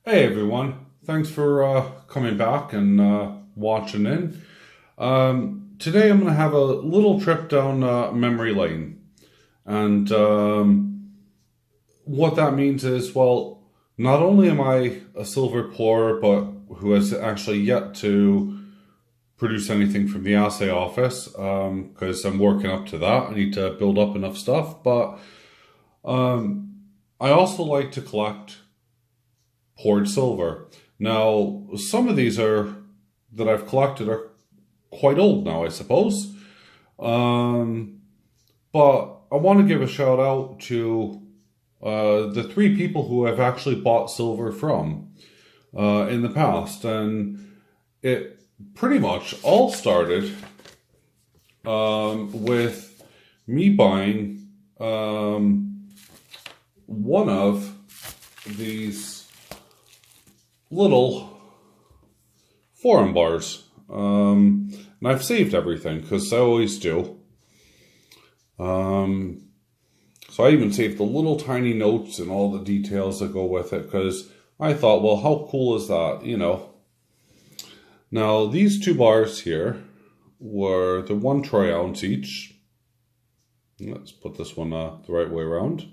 Hey everyone, thanks for coming back and watching in. Today I'm going to have a little trip down memory lane. And what that means is, well, not only am I a silver pourer, but who has actually yet to produce anything from the assay office, because I'm working up to that. I need to build up enough stuff, but I also like to collect poured silver. Now, some of these that I've collected are quite old now, I suppose. But I want to give a shout out to the three people who I've actually bought silver from in the past. And it pretty much all started with me buying one of these little forum bars. And I've saved everything because I always do. So I even saved the little tiny notes and all the details that go with it because I thought, well, how cool is that, you know? Now, these two bars here were the 1 troy ounce each. Let's put this one the right way around.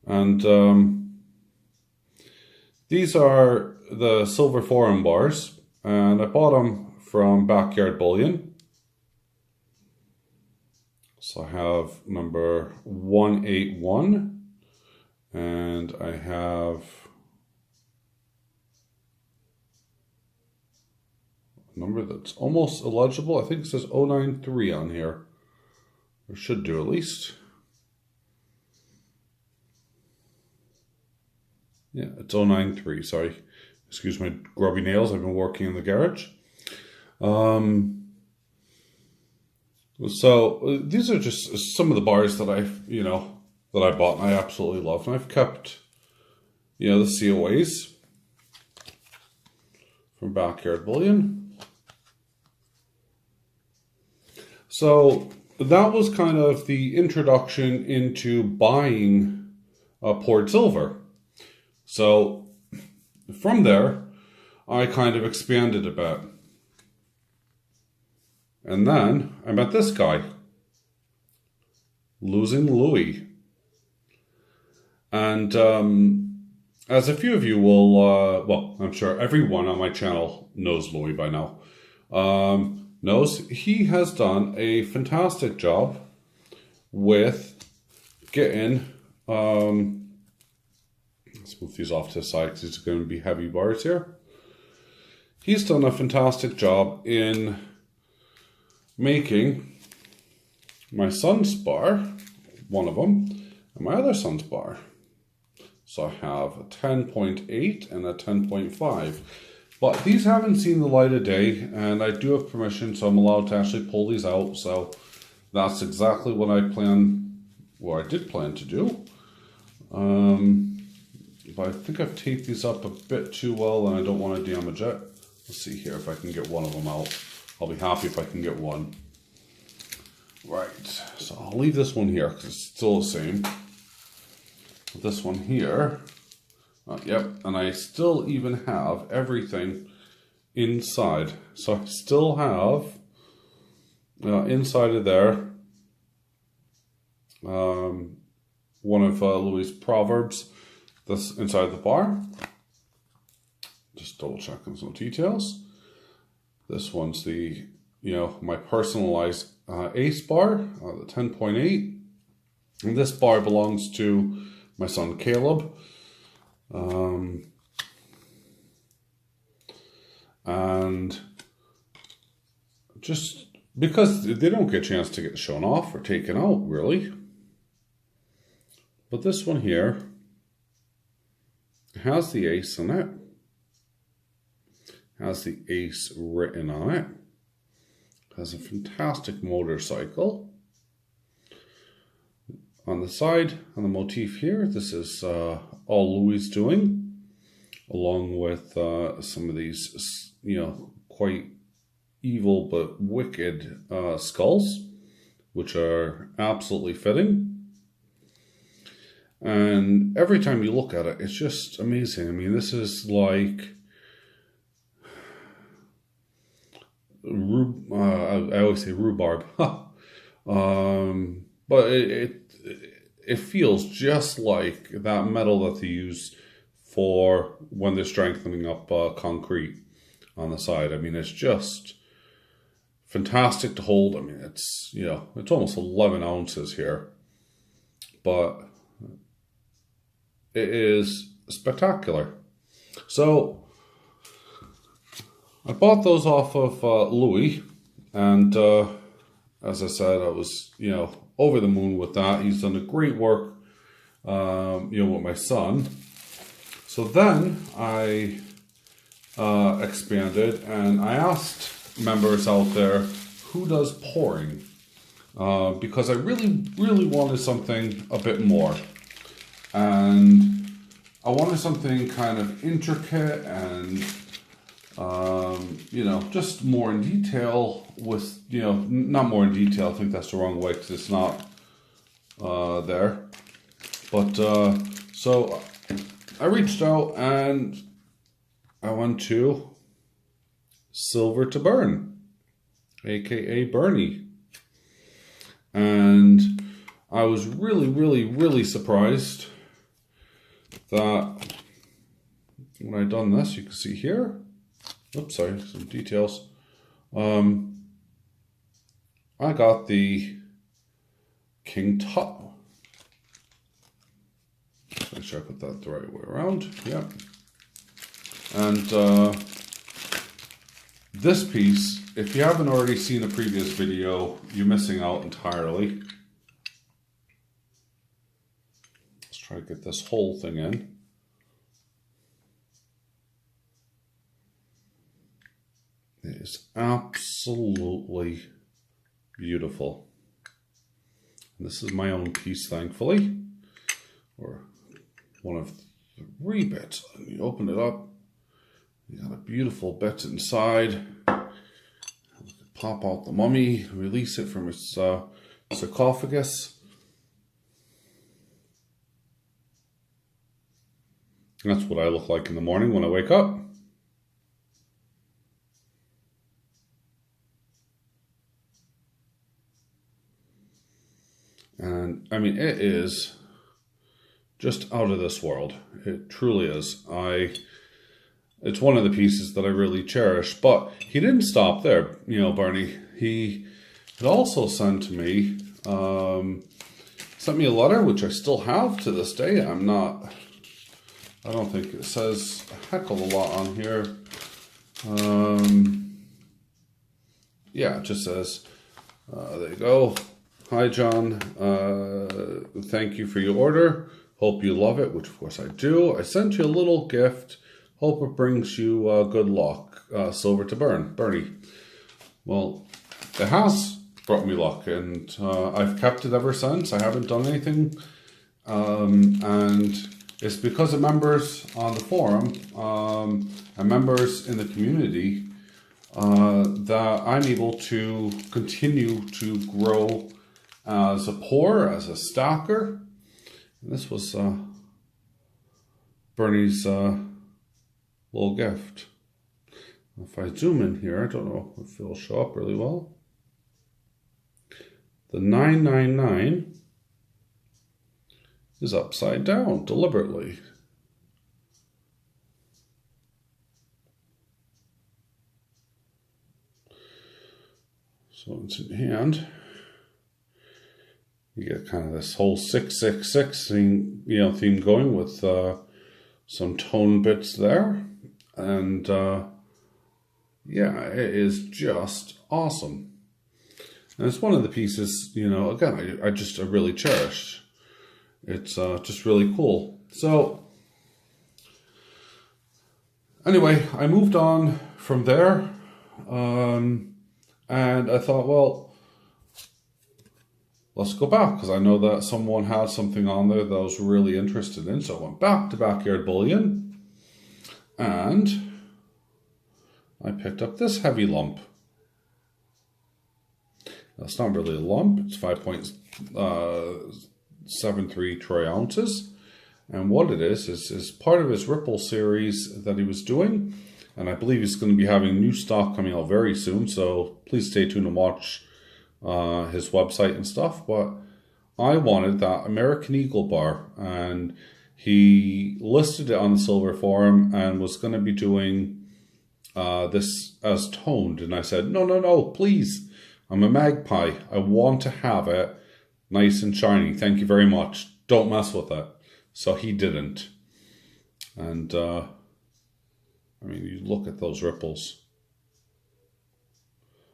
And these are the silver forum bars, and I bought them from Backyard Bullion. So I have number 181, and I have a number that's almost illegible. I think it says 093 on here, or should do at least. Yeah, it's 093, sorry. Excuse my grubby nails, I've been working in the garage. So these are just some of the bars that I bought and I absolutely love. And I've kept, the COAs from Backyard Bullion. So that was kind of the introduction into buying poured silver. So from there, I kind of expanded a bit. And then I met this guy, Losing Louie. And as a few of you will, well, I'm sure everyone on my channel knows Louie by now, knows he has done a fantastic job with getting, let's move these off to the side because these are going to be heavy bars here. He's done a fantastic job in making my son's bar, one of them, and my other son's bar. So I have a 10.8 and a 10.5. But these haven't seen the light of day, and I do have permission, so I'm allowed to actually pull these out. So that's exactly what I did plan to do. But I think I've taped these up a bit too well, and I don't want to damage it. Let's see here if I can get one of them out. I'll be happy if I can get one. Right, so I'll leave this one here because it's still the same. This one here, yep, and I still even have everything inside. So I still have inside of there one of Louie's proverbs that's inside the bar. Just double checking some details. This one's the, my personalized ace bar, the 10.8. And this bar belongs to my son Caleb. And just because they don't get a chance to get shown off or taken out, really. But this one here has the ace in it. Has the ace written on it. Has a fantastic motorcycle. On the side, on the motif here, this is all Louie's doing, along with some of these, quite evil but wicked skulls, which are absolutely fitting. And every time you look at it, it's just amazing. I mean, this is like, I always say rhubarb, but it feels just like that metal that they use for when they're strengthening up concrete on the side. I mean, it's just fantastic to hold. I mean, it's, you know, it's almost 11 ounces here, but it is spectacular. So I bought those off of Louie, and as I said, I was, you know, over the moon with that. He's done a great work, you know, with my son. So then I expanded, and I asked members out there who does pouring, because I really wanted something a bit more, and I wanted something kind of intricate and you know, just more in detail with, you know, not more in detail, I think that's the wrong way because it's not there, but so I reached out and I went to Silver to Burn, aka Bernie, and I was really surprised that when I done this, you can see here, oops, sorry, some details, I got the King Tut. Make sure I put that the right way around. Yeah. And this piece, if you haven't already seen a previous video, you're missing out entirely. Let's try to get this whole thing in. It is absolutely beautiful. And this is my own piece, thankfully, or one of 3 bits. You open it up, you got a beautiful bit inside. Pop out the mummy, release it from its sarcophagus. And that's what I look like in the morning when I wake up. And I mean, it is just out of this world. It truly is. It's one of the pieces that I really cherish, but he didn't stop there, you know, Barney. He had also sent me a letter, which I still have to this day. I don't think it says a heck of a lot on here. Yeah, it just says, there you go. Hi, John. Thank you for your order. Hope you love it, which of course I do. I sent you a little gift. Hope it brings you good luck. Silver to Burn, Bernie. Well, it has brought me luck, and I've kept it ever since. I haven't done anything. And it's because of members on the forum and members in the community that I'm able to continue to grow as a pourer, as a stacker. And this was Bernie's little gift. If I zoom in here, I don't know if it'll show up really well. The 999 is upside down deliberately. So it's in hand. You get kind of this whole 666 theme, you know, theme going with some tone bits there, and yeah, it is just awesome. And it's one of the pieces, you know, again, I really cherish. It's just really cool. So anyway, I moved on from there, and I thought, well, let's go back, because I know that someone had something on there that I was really interested in. So I went back to Backyard Bullion, and I picked up this heavy lump. Now, it's not really a lump. It's 5.7 0.73 troy ounces. And what it is part of his Ripple series that he was doing. And I believe he's going to be having new stock coming out very soon. So please stay tuned and watch his website and stuff. But I wanted that American Eagle bar. And he listed it on the Silver Forum and was going to be doing this as toned. And I said, no, please. I'm a magpie. I want to have it nice and shiny. Thank you very much. Don't mess with it. So he didn't. And, I mean, you look at those ripples.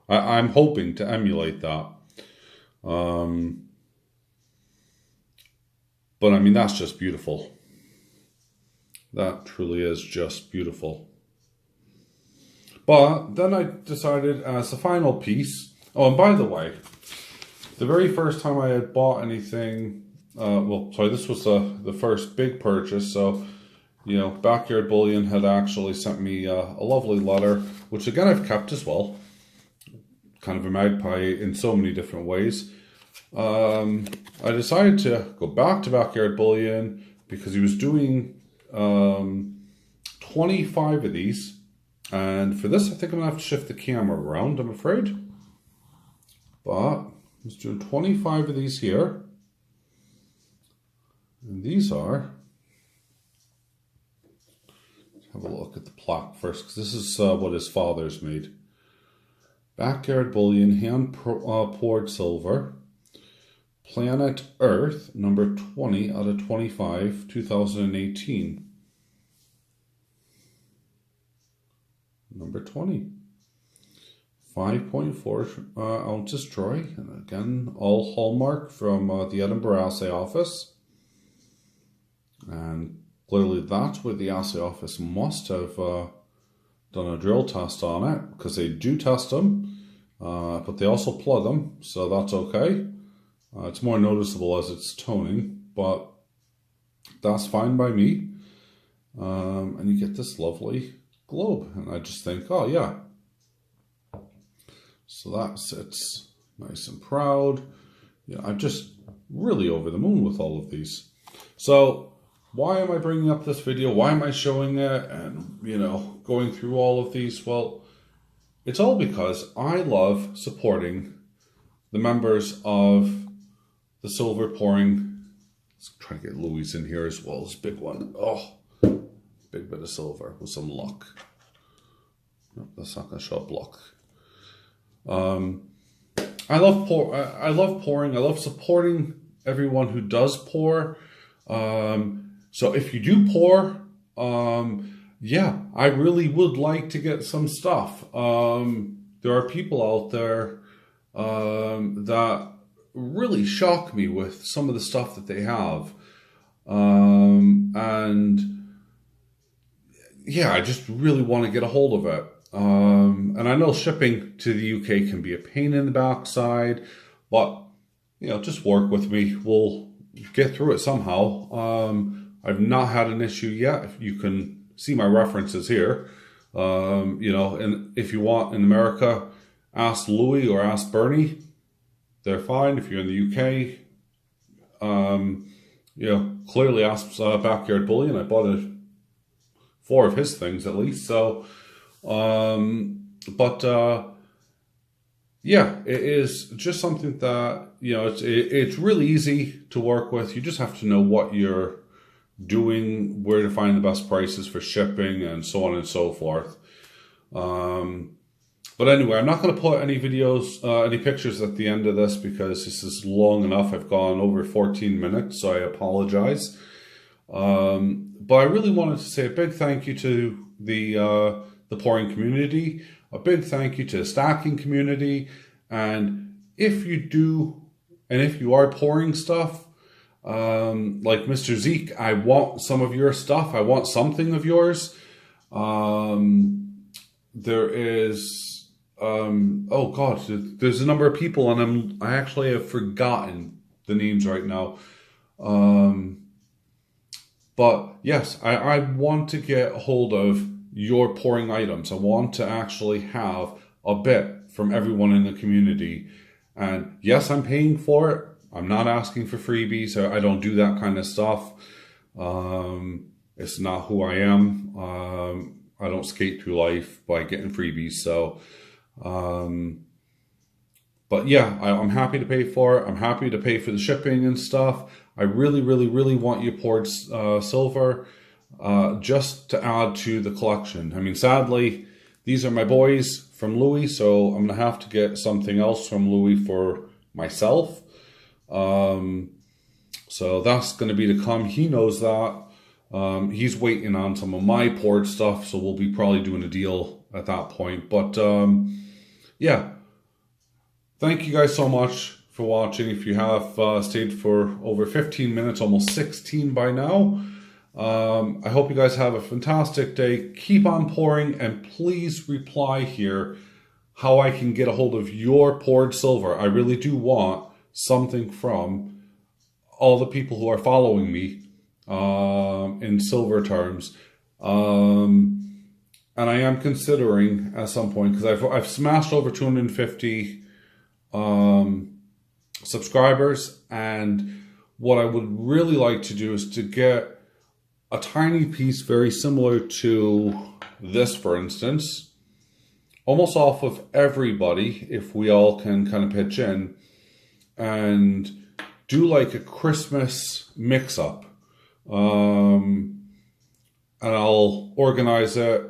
I'm hoping to emulate that. But, I mean, that's just beautiful. That truly is just beautiful. But then I decided as the final piece... Oh, and by the way, the very first time I had bought anything... this was the first big purchase, so, you know, Backyard Bullion had actually sent me a lovely letter, which again I've kept as well. Kind of a magpie in so many different ways. I decided to go back to Backyard Bullion because he was doing 25 of these. And for this, I think I'm going to have to shift the camera around, I'm afraid. But he's doing 25 of these here. And these are, let's have a look at the plaque first, because this is what his father's made. Backyard Bullion, hand poured silver. Planet Earth, number 20 out of 25, 2018. Number 20. 5.4 ounces troy. And again, all hallmark from the Edinburgh Assay Office. And clearly that's where the assay office must have done a drill test on it, because they do test them, but they also plug them, so that's okay. It's more noticeable as it's toning, but that's fine by me. And you get this lovely globe, and I just think, oh yeah. So that sits nice and proud. Yeah, I'm just really over the moon with all of these. So why am I bringing up this video? Why am I showing it and, you know, going through all of these? Well, it's all because I love supporting the members of the silver pouring. Let's try to get Louie's in here as well. This big one. Oh, big bit of silver with some luck. Nope, that's not going to show up luck. I love pouring. I love supporting everyone who does pour. So if you do pour, yeah, I really would like to get some stuff. There are people out there that really shock me with some of the stuff that they have. And yeah, I just really want to get a hold of it. And I know shipping to the UK can be a pain in the backside, but, you know, just work with me. We'll get through it somehow. I've not had an issue yet. You can see my references here. You know, and if you want in America, ask Louie or ask Bernie. They're fine. If you're in the UK, you know, clearly ask Backyard Bullion. I bought 4 of his things at least. So, yeah, it is just something that, you know, it's really easy to work with. You just have to know what you're doing, where to find the best prices for shipping, and so on and so forth. But anyway, I'm not going to put any videos, any pictures at the end of this because this is long enough. I've gone over 14 minutes, so I apologize. But I really wanted to say a big thank you to the pouring community, a big thank you to the stacking community, and if you do, and if you are pouring stuff, like Mr. Zeke, I want some of your stuff. I want something of yours. There is, oh God, there's a number of people, and I actually have forgotten the names right now. But yes, I want to get a hold of your pouring items. I want to actually have a bit from everyone in the community. And yes, I'm paying for it. I'm not asking for freebies. I don't do that kind of stuff. It's not who I am. I don't skate through life by getting freebies. So, but yeah, I'm happy to pay for it. I'm happy to pay for the shipping and stuff. I really, really, really want you poured silver just to add to the collection. I mean, sadly, these are my boys from Louis, so I'm going to have to get something else from Louis for myself. So that's going to be to come. He knows that. He's waiting on some of my poured stuff, so we'll be probably doing a deal at that point. But yeah, thank you guys so much for watching. If you have stayed for over 15 minutes, almost 16 by now, I hope you guys have a fantastic day. Keep on pouring, and please reply here how I can get a hold of your poured silver. I really do want something from all the people who are following me in silver terms. And I am considering at some point, because I've smashed over 250 subscribers, and what I would really like to do is to get a tiny piece very similar to this, for instance, almost off of everybody, if we all can kind of pitch in and do like a Christmas mix-up. And I'll organize it.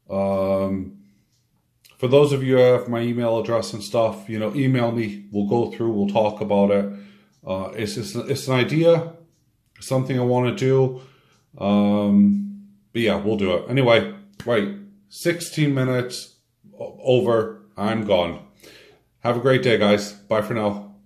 For those of you who have my email address and stuff, you know, email me. We'll go through, we'll talk about it. It's an idea, something I want to do. But yeah, we'll do it. Anyway, right, 16 minutes over. I'm gone. Have a great day, guys. Bye for now.